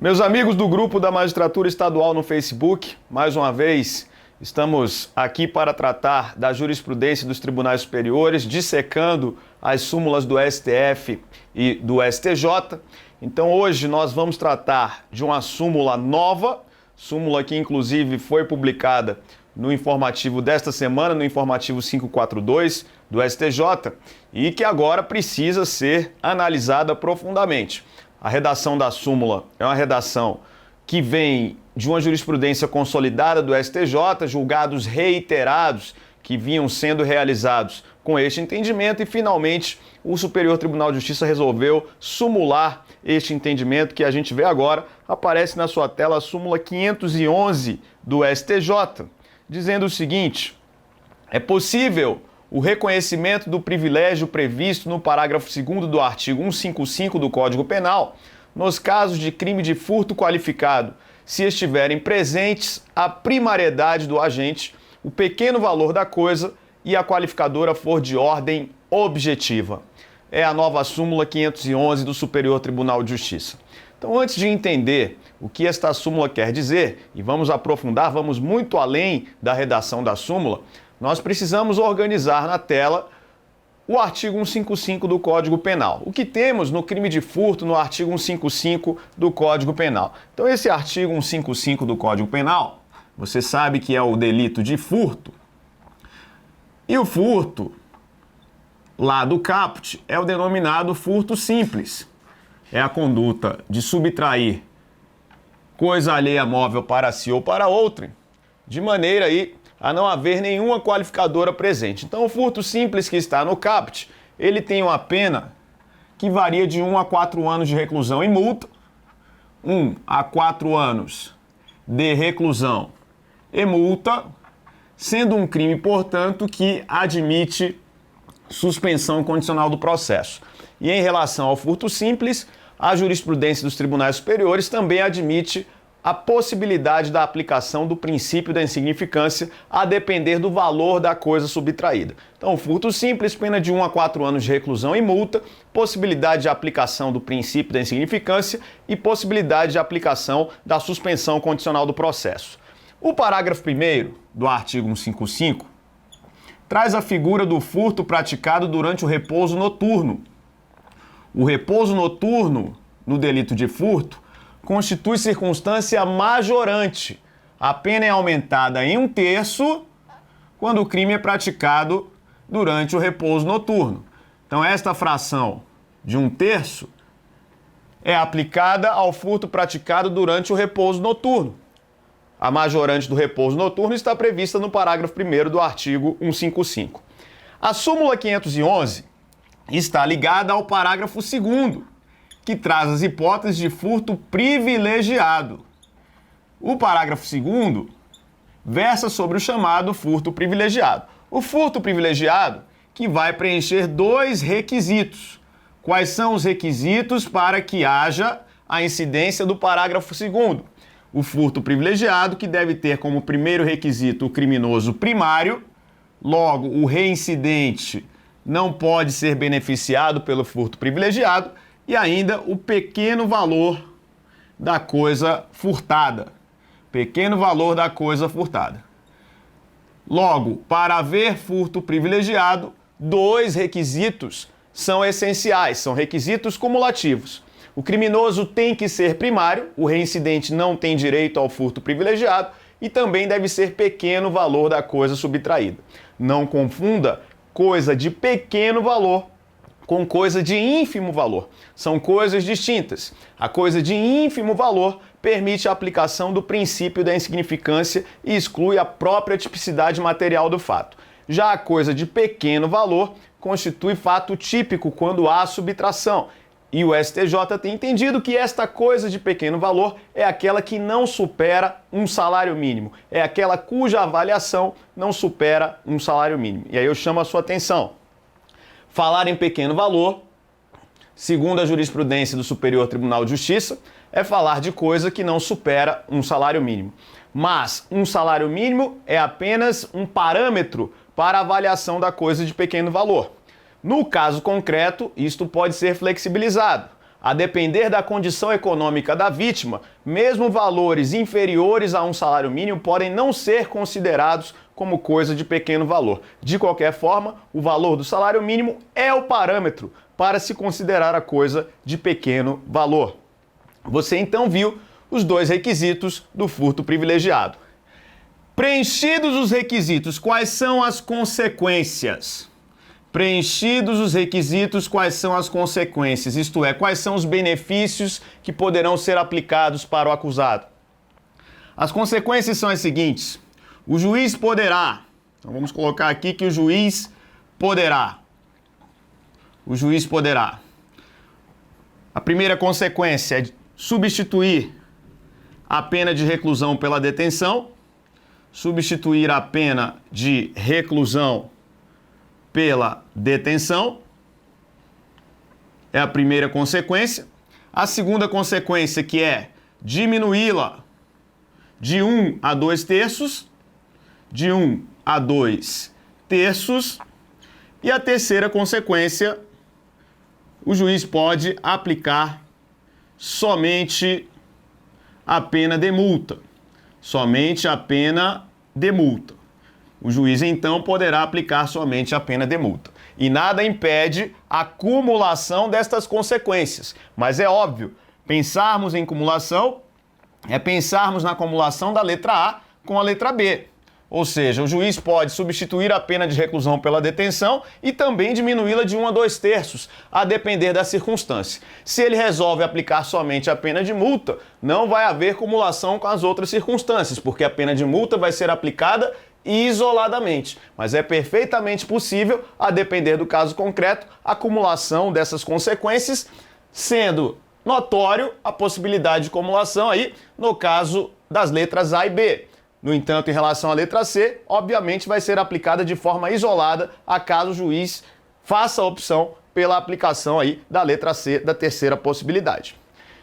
Meus amigos do grupo da Magistratura Estadual no Facebook, mais uma vez estamos aqui para tratar da jurisprudência dos tribunais superiores, dissecando as súmulas do STF e do STJ. Então hoje nós vamos tratar de uma súmula nova, súmula que inclusive foi publicada no informativo desta semana, no informativo 542 do STJ, e que agora precisa ser analisada profundamente. A redação da súmula é uma redação que vem de uma jurisprudência consolidada do STJ, julgados reiterados que vinham sendo realizados com este entendimento, e finalmente o Superior Tribunal de Justiça resolveu sumular este entendimento que a gente vê agora. Aparece na sua tela a súmula 511 do STJ, dizendo o seguinte: é possível o reconhecimento do privilégio previsto no parágrafo 2º do artigo 155 do Código Penal nos casos de crime de furto qualificado, se estiverem presentes a primariedade do agente, o pequeno valor da coisa e a qualificadora for de ordem objetiva. É a nova súmula 511 do Superior Tribunal de Justiça. Então, antes de entender o que esta súmula quer dizer, e vamos aprofundar, vamos muito além da redação da súmula, nós precisamos organizar na tela o artigo 155 do Código Penal. O que temos no crime de furto no artigo 155 do Código Penal? Então, esse artigo 155 do Código Penal, você sabe que é o delito de furto. E o furto, lá do caput, é o denominado furto simples. É a conduta de subtrair coisa alheia móvel para si ou para outrem, de maneira aí a não haver nenhuma qualificadora presente. Então, o furto simples que está no caput, ele tem uma pena que varia de 1 a 4 anos de reclusão e multa, 1 a 4 anos de reclusão e multa, sendo um crime, portanto, que admite suspensão condicional do processo. E em relação ao furto simples, a jurisprudência dos tribunais superiores também admite a possibilidade da aplicação do princípio da insignificância a depender do valor da coisa subtraída. Então, furto simples, pena de 1 a 4 anos de reclusão e multa, possibilidade de aplicação do princípio da insignificância e possibilidade de aplicação da suspensão condicional do processo. O parágrafo 1º do artigo 155 traz a figura do furto praticado durante o repouso noturno. O repouso noturno no delito de furto constitui circunstância majorante. A pena é aumentada em 1/3 quando o crime é praticado durante o repouso noturno. Então, esta fração de 1/3 é aplicada ao furto praticado durante o repouso noturno. A majorante do repouso noturno está prevista no parágrafo 1º do artigo 155. A súmula 511 está ligada ao parágrafo 2º, que traz as hipóteses de furto privilegiado. O parágrafo 2º versa sobre o chamado furto privilegiado. O furto privilegiado que vai preencher 2 requisitos. Quais são os requisitos para que haja a incidência do parágrafo 2º? O furto privilegiado, que deve ter como primeiro requisito o criminoso primário, logo o reincidente não pode ser beneficiado pelo furto privilegiado, e ainda o pequeno valor da coisa furtada. Pequeno valor da coisa furtada. Logo, para haver furto privilegiado, 2 requisitos são essenciais, são requisitos cumulativos. O criminoso tem que ser primário, o reincidente não tem direito ao furto privilegiado, e também deve ser pequeno valor da coisa subtraída. Não confunda coisa de pequeno valor com coisa de ínfimo valor. São coisas distintas. A coisa de ínfimo valor permite a aplicação do princípio da insignificância e exclui a própria tipicidade material do fato. Já a coisa de pequeno valor constitui fato típico quando há subtração. E o STJ tem entendido que esta coisa de pequeno valor é aquela que não supera um salário mínimo. É aquela cuja avaliação não supera um salário mínimo. E aí eu chamo a sua atenção. Falar em pequeno valor, segundo a jurisprudência do Superior Tribunal de Justiça, é falar de coisa que não supera um salário mínimo. Mas um salário mínimo é apenas um parâmetro para a avaliação da coisa de pequeno valor. No caso concreto, isto pode ser flexibilizado. A depender da condição econômica da vítima, mesmo valores inferiores a um salário mínimo podem não ser considerados como coisa de pequeno valor. De qualquer forma, o valor do salário mínimo é o parâmetro para se considerar a coisa de pequeno valor. Você então viu os dois requisitos do furto privilegiado. Preenchidos os requisitos, quais são as consequências? Preenchidos os requisitos, quais são as consequências? Isto é, quais são os benefícios que poderão ser aplicados para o acusado? As consequências são as seguintes. O juiz poderá, então vamos colocar aqui que o juiz poderá. O juiz poderá. A primeira consequência é substituir a pena de reclusão pela detenção. Substituir a pena de reclusão pela detenção é a primeira consequência. A segunda consequência, que é diminuí-la de 1 a 2 terços, de 1 a 2 terços. E a terceira consequência, o juiz pode aplicar somente a pena de multa. Somente a pena de multa. O juiz, então, poderá aplicar somente a pena de multa. E nada impede a cumulação destas consequências. Mas é óbvio, pensarmos em cumulação é pensarmos na acumulação da letra A com a letra B. Ou seja, o juiz pode substituir a pena de reclusão pela detenção e também diminuí-la de 1 a 2 terços, a depender da circunstância. Se ele resolve aplicar somente a pena de multa, não vai haver cumulação com as outras circunstâncias, porque a pena de multa vai ser aplicada isoladamente. Mas é perfeitamente possível, a depender do caso concreto, a acumulação dessas consequências, sendo notório a possibilidade de cumulação aí no caso das letras A e B. No entanto, em relação à letra C, obviamente vai ser aplicada de forma isolada a caso o juiz faça a opção pela aplicação aí da letra C da terceira possibilidade.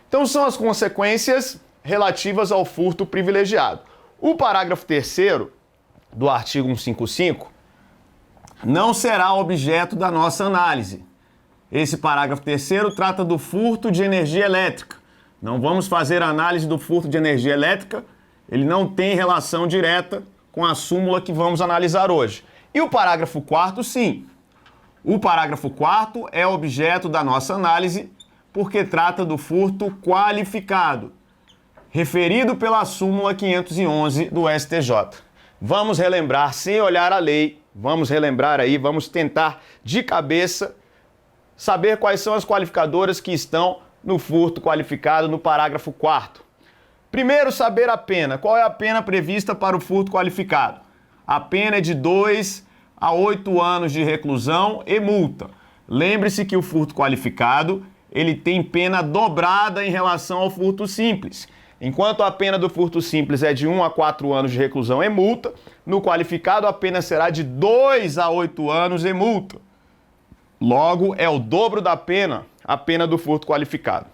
Então são as consequências relativas ao furto privilegiado. O parágrafo 3º do artigo 155 não será objeto da nossa análise. Esse parágrafo 3º trata do furto de energia elétrica. Não vamos fazer a análise do furto de energia elétrica. Ele não tem relação direta com a súmula que vamos analisar hoje. E o parágrafo 4º, sim. O parágrafo 4º é objeto da nossa análise porque trata do furto qualificado, referido pela súmula 511 do STJ. Vamos relembrar, sem olhar a lei, vamos relembrar aí, vamos tentar de cabeça saber quais são as qualificadoras que estão no furto qualificado no parágrafo 4º. Primeiro, saber a pena. Qual é a pena prevista para o furto qualificado? A pena é de 2 a 8 anos de reclusão e multa. Lembre-se que o furto qualificado, ele tem pena dobrada em relação ao furto simples. Enquanto a pena do furto simples é de 1 a 4 anos de reclusão e multa, no qualificado a pena será de 2 a 8 anos e multa. Logo, é o dobro da pena, a pena do furto qualificado.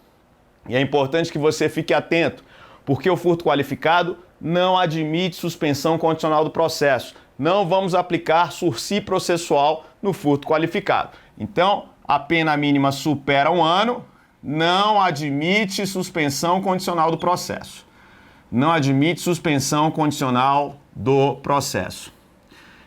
E é importante que você fique atento, porque o furto qualificado não admite suspensão condicional do processo. Não vamos aplicar sursi processual no furto qualificado. Então, a pena mínima supera 1 ano, não admite suspensão condicional do processo. Não admite suspensão condicional do processo.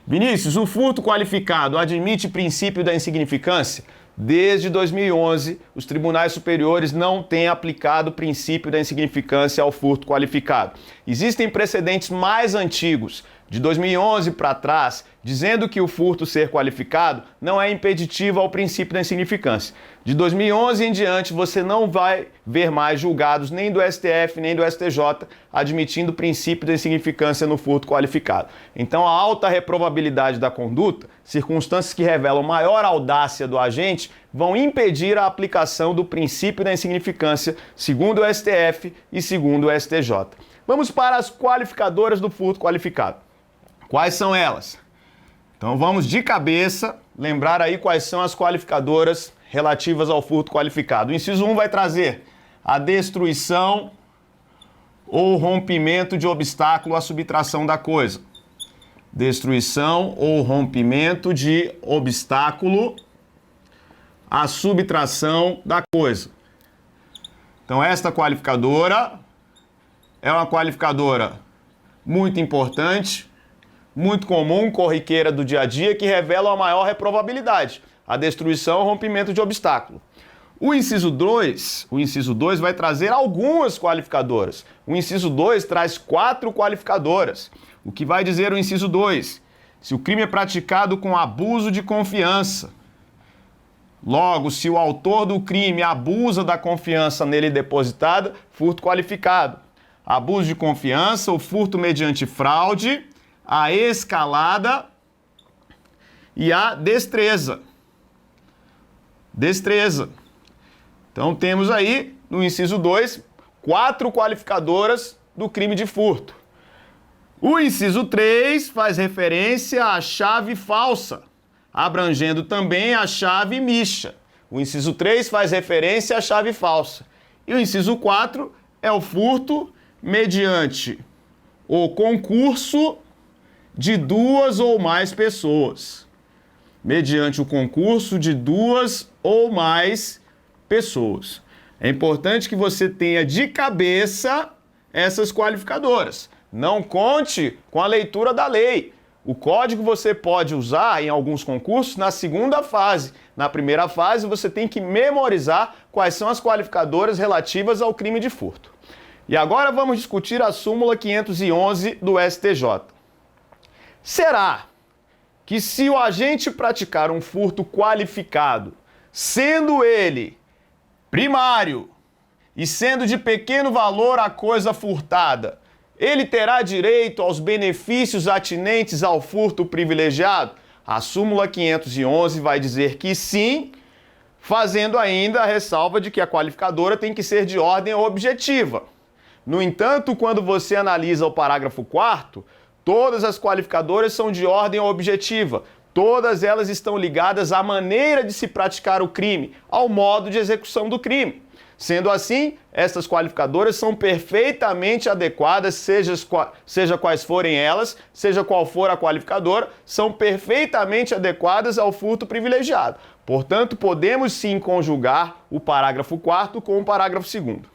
Vinícius, o furto qualificado admite princípio da insignificância? Desde 2011, os tribunais superiores não têm aplicado o princípio da insignificância ao furto qualificado. Existem precedentes mais antigos, de 2011 para trás, dizendo que o furto ser qualificado não é impeditivo ao princípio da insignificância. De 2011 em diante, você não vai ver mais julgados nem do STF nem do STJ admitindo o princípio da insignificância no furto qualificado. Então, a alta reprovabilidade da conduta, circunstâncias que revelam maior audácia do agente, vão impedir a aplicação do princípio da insignificância, segundo o STF e segundo o STJ. Vamos para as qualificadoras do furto qualificado. Quais são elas? Então vamos de cabeça lembrar aí quais são as qualificadoras relativas ao furto qualificado. O inciso 1 vai trazer a destruição ou rompimento de obstáculo à subtração da coisa. Destruição ou rompimento de obstáculo à subtração da coisa. Então, esta qualificadora é uma qualificadora muito importante, muito comum, corriqueira do dia a dia, que revela a maior reprovabilidade, a destruição ou rompimento de obstáculo. O inciso 2 vai trazer algumas qualificadoras. O inciso 2 traz 4 qualificadoras. O que vai dizer o inciso 2? Se o crime é praticado com abuso de confiança. Logo, se o autor do crime abusa da confiança nele depositada, furto qualificado. Abuso de confiança, o furto mediante fraude, a escalada e a destreza. Destreza. Então temos aí, no inciso 2, 4 qualificadoras do crime de furto. O inciso 3 faz referência à chave falsa, abrangendo também a chave micha. O inciso 3 faz referência à chave falsa. E o inciso 4 é o furto mediante o concurso de 2 ou mais pessoas. Mediante o concurso de 2 ou mais pessoas. É importante que você tenha de cabeça essas qualificadoras. Não conte com a leitura da lei. O código você pode usar em alguns concursos na segunda fase. Na primeira fase, você tem que memorizar quais são as qualificadoras relativas ao crime de furto. E agora vamos discutir a súmula 511 do STJ. Será que se o agente praticar um furto qualificado, sendo ele primário e sendo de pequeno valor a coisa furtada, ele terá direito aos benefícios atinentes ao furto privilegiado? A súmula 511 vai dizer que sim, fazendo ainda a ressalva de que a qualificadora tem que ser de ordem objetiva. No entanto, quando você analisa o parágrafo 4º, todas as qualificadoras são de ordem objetiva. Todas elas estão ligadas à maneira de se praticar o crime, ao modo de execução do crime. Sendo assim, essas qualificadoras são perfeitamente adequadas, seja quais forem elas, seja qual for a qualificadora, são perfeitamente adequadas ao furto privilegiado. Portanto, podemos sim conjugar o parágrafo 4º com o parágrafo 2º.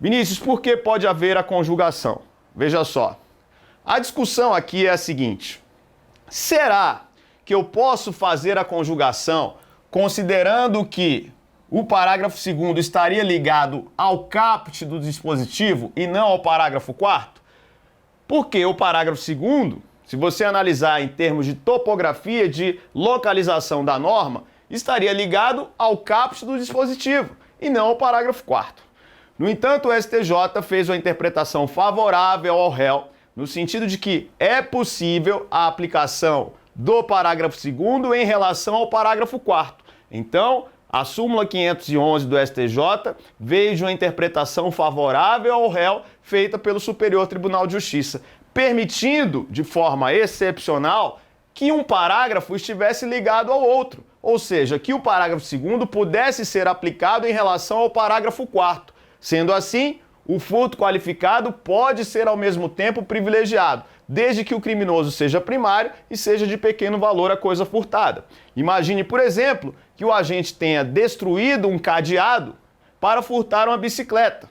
Vinícius, por que pode haver a conjugação? Veja só, a discussão aqui é a seguinte: será que eu posso fazer a conjugação considerando que o parágrafo 2º estaria ligado ao caput do dispositivo e não ao parágrafo 4º? Porque o parágrafo 2º, se você analisar em termos de topografia, de localização da norma, estaria ligado ao caput do dispositivo e não ao parágrafo 4º. No entanto, o STJ fez uma interpretação favorável ao réu, no sentido de que é possível a aplicação do parágrafo 2º em relação ao parágrafo 4º. Então, a súmula 511 do STJ veio de uma interpretação favorável ao réu feita pelo Superior Tribunal de Justiça, permitindo, de forma excepcional, que um parágrafo estivesse ligado ao outro, ou seja, que o parágrafo 2º pudesse ser aplicado em relação ao parágrafo 4º. Sendo assim, o furto qualificado pode ser ao mesmo tempo privilegiado, desde que o criminoso seja primário e seja de pequeno valor a coisa furtada. Imagine, por exemplo, que o agente tenha destruído um cadeado para furtar uma bicicleta.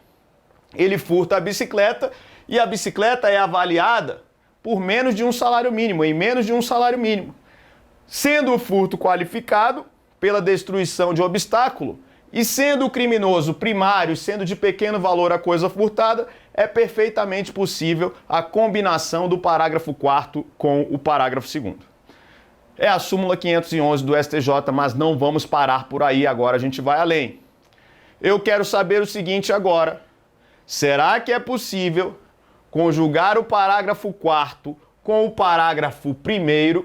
Ele furta a bicicleta e a bicicleta é avaliada por menos de um salário mínimo, em menos de um salário mínimo. Sendo o furto qualificado pela destruição de obstáculo, e sendo o criminoso primário, sendo de pequeno valor a coisa furtada, é perfeitamente possível a combinação do parágrafo 4º com o parágrafo 2º. É a súmula 511 do STJ, mas não vamos parar por aí, agora a gente vai além. Eu quero saber o seguinte agora: será que é possível conjugar o parágrafo 4º com o parágrafo 1º?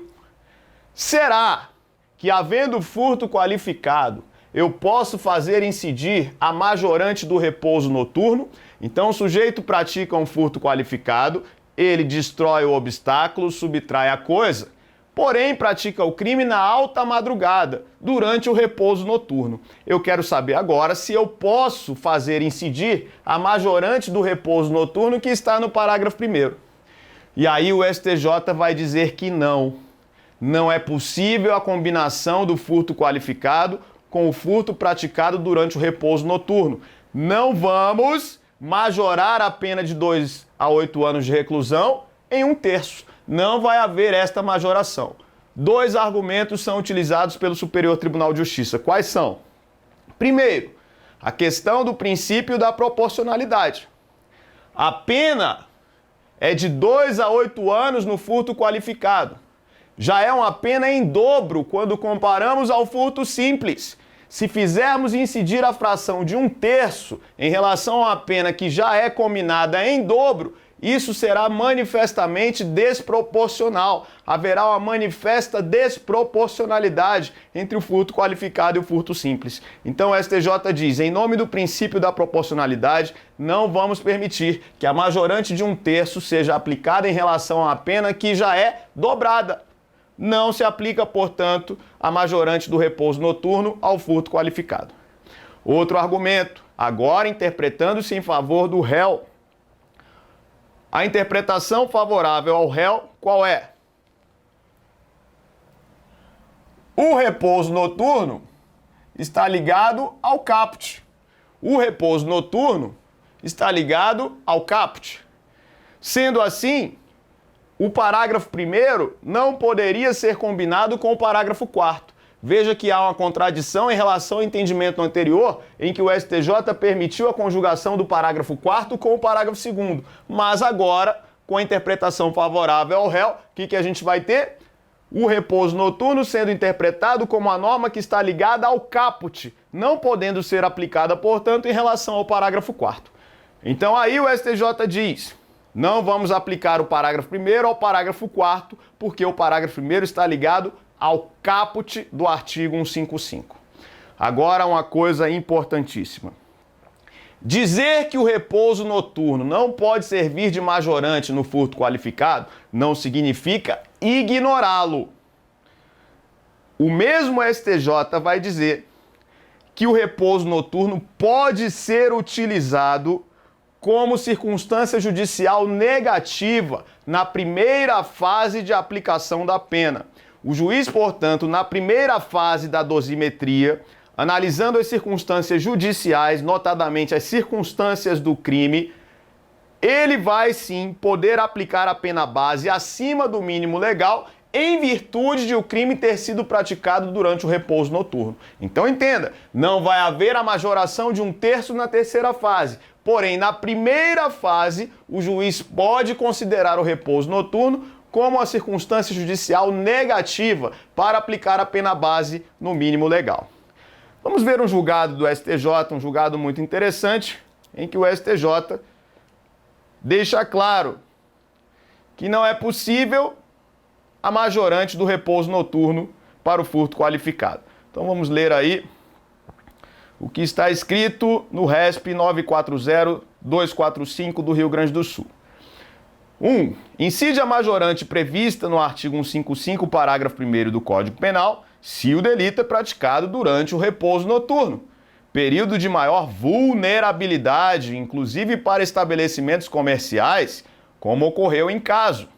Será que, havendo furto qualificado, eu posso fazer incidir a majorante do repouso noturno? Então o sujeito pratica um furto qualificado, ele destrói o obstáculo, subtrai a coisa, porém pratica o crime na alta madrugada, durante o repouso noturno. Eu quero saber agora se eu posso fazer incidir a majorante do repouso noturno que está no parágrafo 1º. E aí o STJ vai dizer que não. Não é possível a combinação do furto qualificado com o furto praticado durante o repouso noturno, não vamos majorar a pena de 2 a 8 anos de reclusão em 1/3. Não vai haver esta majoração. 2 argumentos são utilizados pelo Superior Tribunal de Justiça. Quais são? Primeiro, a questão do princípio da proporcionalidade. A pena é de 2 a 8 anos no furto qualificado. Já é uma pena em dobro quando comparamos ao furto simples. Se fizermos incidir a fração de 1/3 em relação à pena que já é combinada em dobro, isso será manifestamente desproporcional. Haverá uma manifesta desproporcionalidade entre o furto qualificado e o furto simples. Então o STJ diz, em nome do princípio da proporcionalidade, não vamos permitir que a majorante de 1/3 seja aplicada em relação à pena que já é dobrada. Não se aplica, portanto, a majorante do repouso noturno ao furto qualificado. Outro argumento, agora interpretando-se em favor do réu. A interpretação favorável ao réu, qual é? O repouso noturno está ligado ao caput. O repouso noturno está ligado ao caput. Sendo assim, o parágrafo 1º não poderia ser combinado com o parágrafo 4º. Veja que há uma contradição em relação ao entendimento anterior, em que o STJ permitiu a conjugação do parágrafo 4º com o parágrafo 2º. Mas agora, com a interpretação favorável ao réu, o que a gente vai ter? O repouso noturno sendo interpretado como a norma que está ligada ao caput, não podendo ser aplicada, portanto, em relação ao parágrafo 4º. Então aí o STJ diz, não vamos aplicar o parágrafo 1º ao parágrafo 4º, porque o parágrafo 1º está ligado ao caput do artigo 155. Agora uma coisa importantíssima. Dizer que o repouso noturno não pode servir de majorante no furto qualificado não significa ignorá-lo. O mesmo STJ vai dizer que o repouso noturno pode ser utilizado como circunstância judicial negativa na primeira fase de aplicação da pena. O juiz, portanto, na primeira fase da dosimetria, analisando as circunstâncias judiciais, notadamente as circunstâncias do crime, ele vai sim poder aplicar a pena base acima do mínimo legal em virtude de o crime ter sido praticado durante o repouso noturno. Então entenda, não vai haver a majoração de 1/3 na terceira fase. Porém, na primeira fase, o juiz pode considerar o repouso noturno como uma circunstância judicial negativa para aplicar a pena base no mínimo legal. Vamos ver um julgado do STJ, um julgado muito interessante, em que o STJ deixa claro que não é possível a majorante do repouso noturno para o furto qualificado. Então vamos ler aí o que está escrito no RESP 940-245 do Rio Grande do Sul. 1. Incide a majorante prevista no artigo 155, parágrafo 1º do Código Penal, se o delito é praticado durante o repouso noturno, período de maior vulnerabilidade, inclusive para estabelecimentos comerciais, como ocorreu em caso.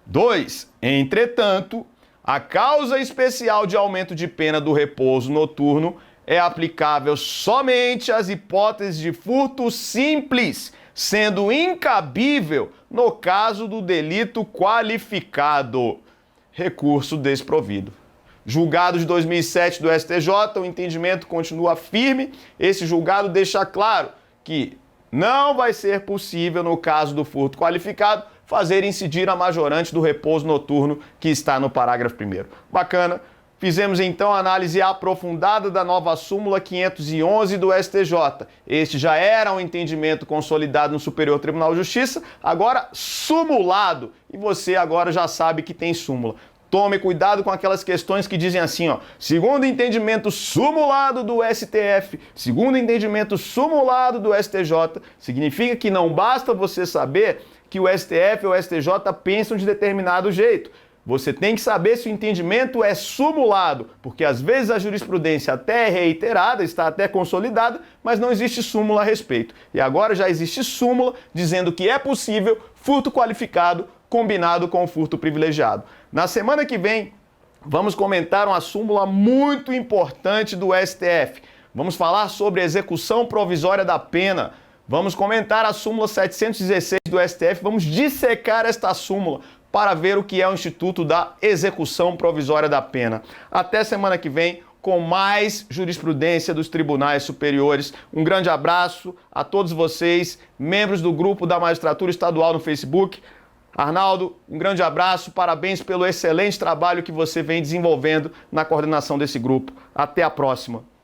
2. Entretanto, a causa especial de aumento de pena do repouso noturno é aplicável somente às hipóteses de furto simples, sendo incabível no caso do delito qualificado. Recurso desprovido. Julgado de 2007 do STJ, o entendimento continua firme. Esse julgado deixa claro que não vai ser possível, no caso do furto qualificado, fazer incidir a majorante do repouso noturno que está no parágrafo 1º. Bacana. Fizemos então a análise aprofundada da nova súmula 511 do STJ. Este já era um entendimento consolidado no Superior Tribunal de Justiça, agora sumulado. E você agora já sabe que tem súmula. Tome cuidado com aquelas questões que dizem assim, ó, segundo entendimento sumulado do STF, segundo entendimento sumulado do STJ, significa que não basta você saber que o STF ou o STJ pensam de determinado jeito. Você tem que saber se o entendimento é sumulado, porque às vezes a jurisprudência até é reiterada, está até consolidada, mas não existe súmula a respeito. E agora já existe súmula dizendo que é possível furto qualificado combinado com o furto privilegiado. Na semana que vem, vamos comentar uma súmula muito importante do STF. Vamos falar sobre execução provisória da pena. Vamos comentar a súmula 716 do STF. Vamos dissecar esta súmula para ver o que é o Instituto da Execução Provisória da Pena. Até semana que vem com mais jurisprudência dos tribunais superiores. Um grande abraço a todos vocês, membros do grupo da Magistratura Estadual no Facebook. Arnaldo, um grande abraço, parabéns pelo excelente trabalho que você vem desenvolvendo na coordenação desse grupo. Até a próxima.